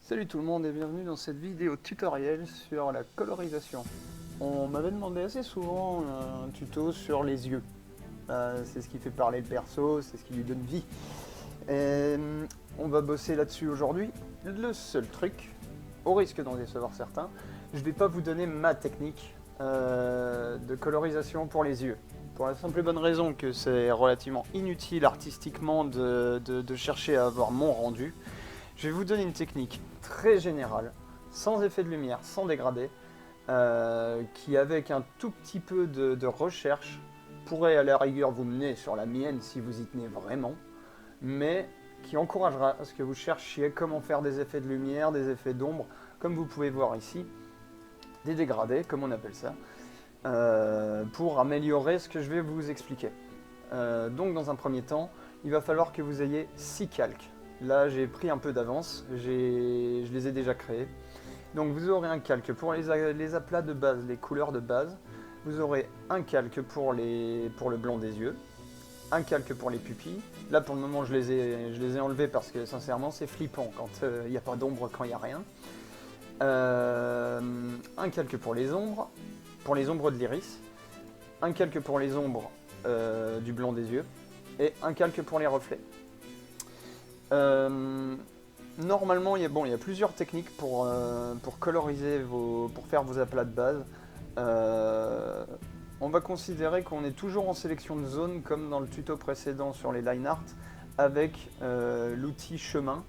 Salut tout le monde et bienvenue dans cette vidéo tutoriel sur la colorisation. On m'avait demandé assez souvent un tuto sur les yeux. C'est ce qui fait parler le perso, c'est ce qui lui donne vie. Et on va bosser là-dessus aujourd'hui. Le seul truc, au risque d'en décevoir certains, je ne vais pas vous donner ma technique de colorisation pour les yeux. Pour la simple et bonne raison que c'est relativement inutile artistiquement de chercher à avoir mon rendu. Je vais vous donner une technique très générale, sans effet de lumière, sans dégradé, qui avec un tout petit peu de recherche pourrait à la rigueur vous mener sur la mienne si vous y tenez vraiment, mais qui encouragera à ce que vous cherchiez comment faire des effets de lumière, des effets d'ombre, comme vous pouvez voir ici, des dégradés, comme on appelle ça, pour améliorer ce que je vais vous expliquer. Donc dans un premier temps, il va falloir que vous ayez 6 calques. Là, j'ai pris un peu d'avance, je les ai déjà créés. Donc vous aurez un calque pour les aplats de base, les couleurs de base. Vous aurez un calque pour le blanc des yeux, un calque pour les pupilles. Là, pour le moment, je les ai enlevés parce que, sincèrement, c'est flippant quand il n'y a pas d'ombre, quand il n'y a rien. Un calque pour les ombres de l'iris. Un calque pour les ombres du blanc des yeux. Et un calque pour les reflets. Normalement, il y a plusieurs techniques pour coloriser pour faire vos aplats de base. On va considérer qu'on est toujours en sélection de zone comme dans le tuto précédent sur les line art avec l'outil chemin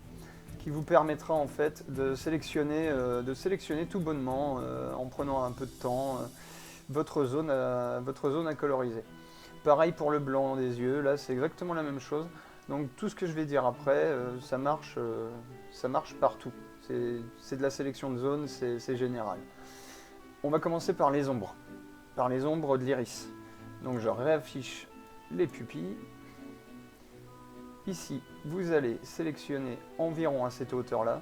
qui vous permettra en fait de sélectionner tout bonnement en prenant un peu de temps votre zone à coloriser. Pareil pour le blanc des yeux, là c'est exactement la même chose. Donc tout ce que je vais dire après, ça marche partout. C'est de la sélection de zone, c'est général. On va commencer par les ombres de l'iris. Donc je réaffiche les pupilles. Ici, vous allez sélectionner environ à cette hauteur-là.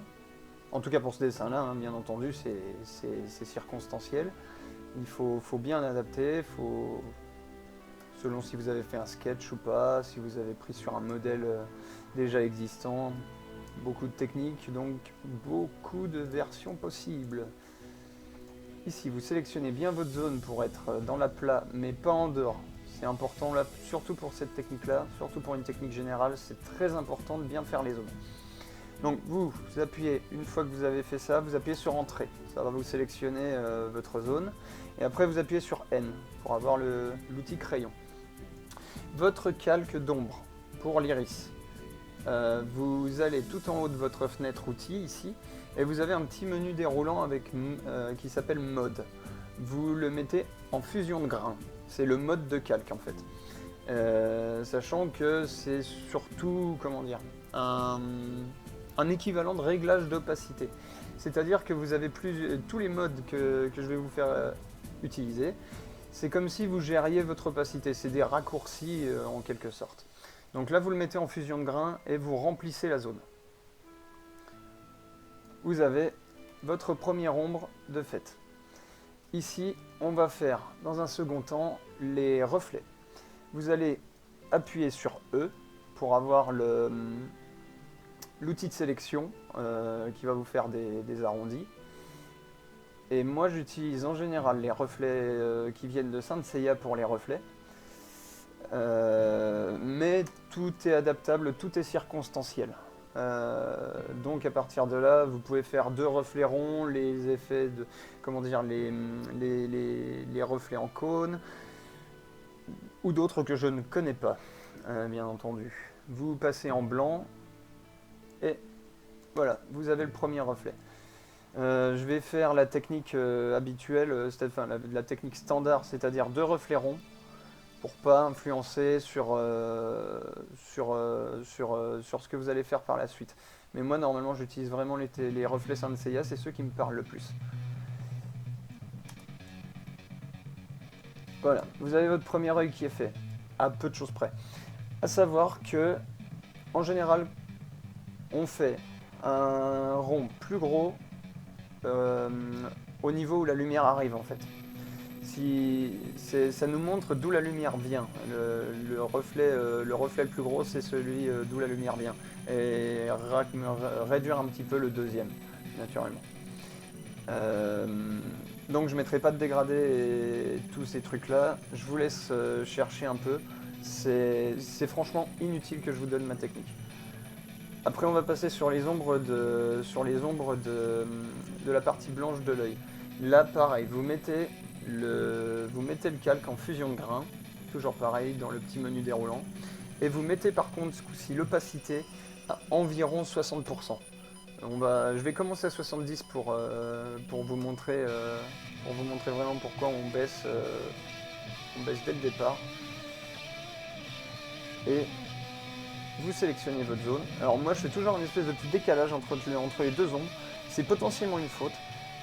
En tout cas pour ce dessin-là, hein, bien entendu, c'est circonstanciel. Il faut bien adapter, selon si vous avez fait un sketch ou pas, si vous avez pris sur un modèle déjà existant. Beaucoup de techniques, donc beaucoup de versions possibles. Ici, vous sélectionnez bien votre zone pour être dans l'aplat, mais pas en dehors. C'est important, là, surtout pour cette technique-là, surtout pour une technique générale, c'est très important de bien faire les zones. Donc vous appuyez, une fois que vous avez fait ça, vous appuyez sur Entrée. Ça va vous sélectionner votre zone. Et après, vous appuyez sur N pour avoir l'outil crayon. Votre calque d'ombre pour l'iris. Vous allez tout en haut de votre fenêtre outils ici et vous avez un petit menu déroulant qui s'appelle mode. Vous le mettez en fusion de grains. C'est le mode de calque en fait. Sachant que c'est surtout, comment dire, un équivalent de réglage d'opacité. C'est-à-dire que vous avez tous les modes que je vais vous faire utiliser. C'est comme si vous gériez votre opacité, c'est des raccourcis en quelque sorte. Donc là, vous le mettez en fusion de grains et vous remplissez la zone. Vous avez votre première ombre de fait. Ici, on va faire dans un second temps les reflets. Vous allez appuyer sur E pour avoir l'outil de sélection qui va vous faire des arrondis. Et moi j'utilise en général les reflets qui viennent de Saint Seiya pour les reflets. Mais tout est adaptable, tout est circonstanciel. Donc à partir de là, vous pouvez faire 2 reflets ronds, les effets de, comment dire, les reflets en cône, ou d'autres que je ne connais pas, bien entendu. Vous passez en blanc, et voilà, vous avez le premier reflet. Je vais faire la technique habituelle, la technique standard, c'est-à-dire 2 reflets ronds, pour pas influencer sur ce que vous allez faire par la suite. Mais moi, normalement, j'utilise vraiment les reflets Saint Seiya, c'est ceux qui me parlent le plus. Voilà, vous avez votre premier œil qui est fait, à peu de choses près. À savoir que, en général, on fait un rond plus gros au niveau où la lumière arrive en fait. Ça nous montre d'où la lumière vient. Le reflet le plus gros, c'est celui d'où la lumière vient. Et réduire un petit peu le deuxième. naturellement. Donc je ne mettrai pas de dégradé et tous ces trucs-là. Je vous laisse chercher un peu. C'est franchement inutile que je vous donne ma technique. Après on va passer sur les ombres de la partie blanche de l'œil. Là pareil, vous mettez le calque en fusion de grains, toujours pareil dans le petit menu déroulant. Et vous mettez par contre ce coup-ci l'opacité à environ 60%. Je vais commencer à 70 pour vous montrer vraiment pourquoi on baisse dès le départ. Et vous sélectionnez votre zone. Alors moi je fais toujours une espèce de petit décalage entre les deux ombres. C'est potentiellement une faute,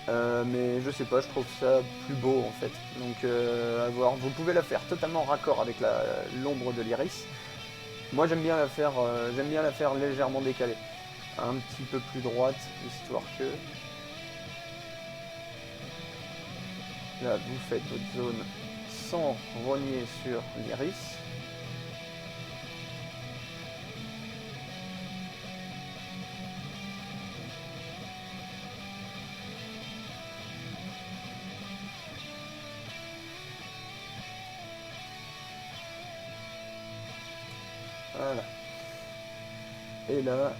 mais je sais pas, je trouve ça plus beau en fait. Donc à voir. Vous pouvez la faire totalement raccord avec l'ombre de l'iris. Moi j'aime bien la faire légèrement décalée. Un petit peu plus droite, histoire que... Là, vous faites votre zone sans rogner sur l'iris. Voilà. Et là...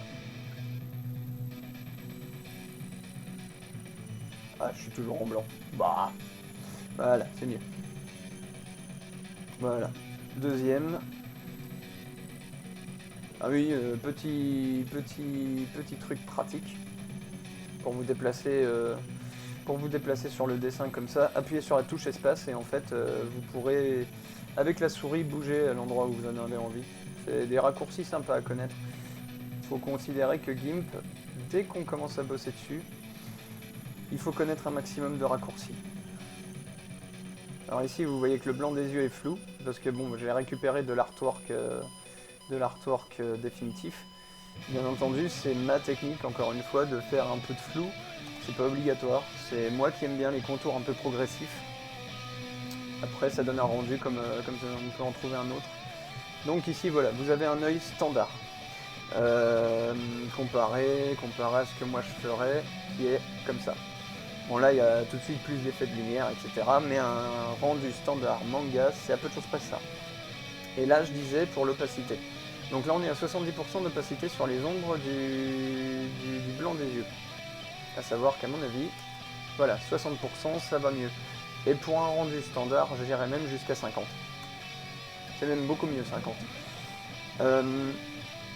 Ah, je suis toujours en blanc. Bah, voilà, c'est mieux. Voilà. Deuxième. Ah oui, petit truc pratique pour vous déplacer sur le dessin comme ça. Appuyez sur la touche espace et en fait, vous pourrez avec la souris bouger à l'endroit où vous en avez envie. C'est des raccourcis sympas à connaître. Il faut considérer que GIMP, dès qu'on commence à bosser dessus, il faut connaître un maximum de raccourcis. Alors ici vous voyez que le blanc des yeux est flou, parce que bon, j'ai récupéré de l'artwork définitif. Bien entendu, c'est ma technique, encore une fois, de faire un peu de flou. C'est pas obligatoire, c'est moi qui aime bien les contours un peu progressifs. Après ça donne un rendu comme ça, on peut en trouver un autre. Donc ici voilà, vous avez un œil standard. Comparé à ce que moi je ferais, qui est comme ça. Bon là il y a tout de suite plus d'effets de lumière, etc. Mais un rendu standard manga, c'est à peu de choses près ça. Et là je disais pour l'opacité. Donc là on est à 70% d'opacité sur les ombres du blanc des yeux. À savoir qu'à mon avis, voilà, 60% ça va mieux. Et pour un rendu standard, je dirais même jusqu'à 50. C'est même beaucoup mieux 50.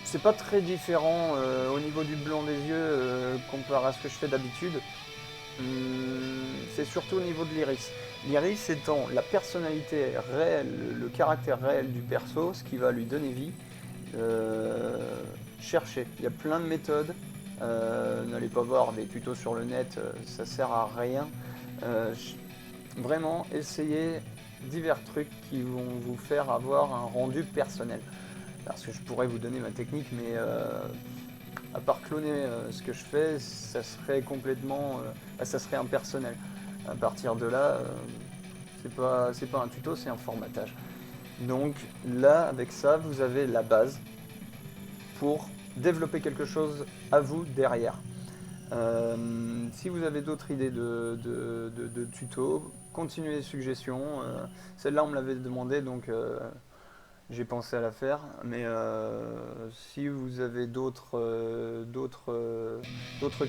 C'est pas très différent au niveau du blanc des yeux comparé à ce que je fais d'habitude. C'est surtout au niveau de l'iris. L'iris étant la personnalité réelle, le caractère réel du perso, ce qui va lui donner vie. Cherchez, il y a plein de méthodes. N'allez pas voir des tutos sur le net, ça sert à rien. Vraiment, essayez divers trucs qui vont vous faire avoir un rendu personnel. Parce que je pourrais vous donner ma technique, mais à part cloner ce que je fais, ça serait complètement, ça serait impersonnel. À partir de là, c'est pas un tuto, c'est un formatage. Donc là, avec ça, vous avez la base pour développer quelque chose à vous derrière. Si vous avez d'autres idées de tutos, continuez les suggestions. Celle-là, on me l'avait demandé, donc j'ai pensé à la faire. Mais si vous avez d'autres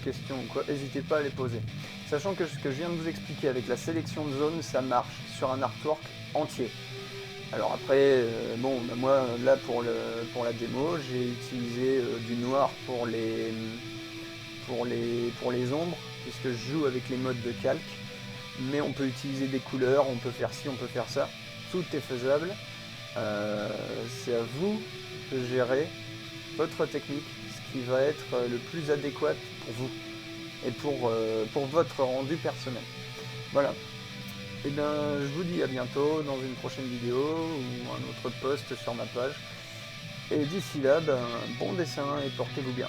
questions ou quoi, n'hésitez pas à les poser. Sachant que ce que je viens de vous expliquer avec la sélection de zones, ça marche sur un artwork entier. Alors après, bon, bah moi là pour la démo, j'ai utilisé du noir pour les ombres, puisque je joue avec les modes de calque. Mais on peut utiliser des couleurs, on peut faire ci, on peut faire ça. Tout est faisable. C'est à vous de gérer votre technique, ce qui va être le plus adéquat pour vous et pour votre rendu personnel. Voilà. Et bien, je vous dis à bientôt dans une prochaine vidéo ou un autre post sur ma page. Et d'ici là, bon dessin et portez-vous bien.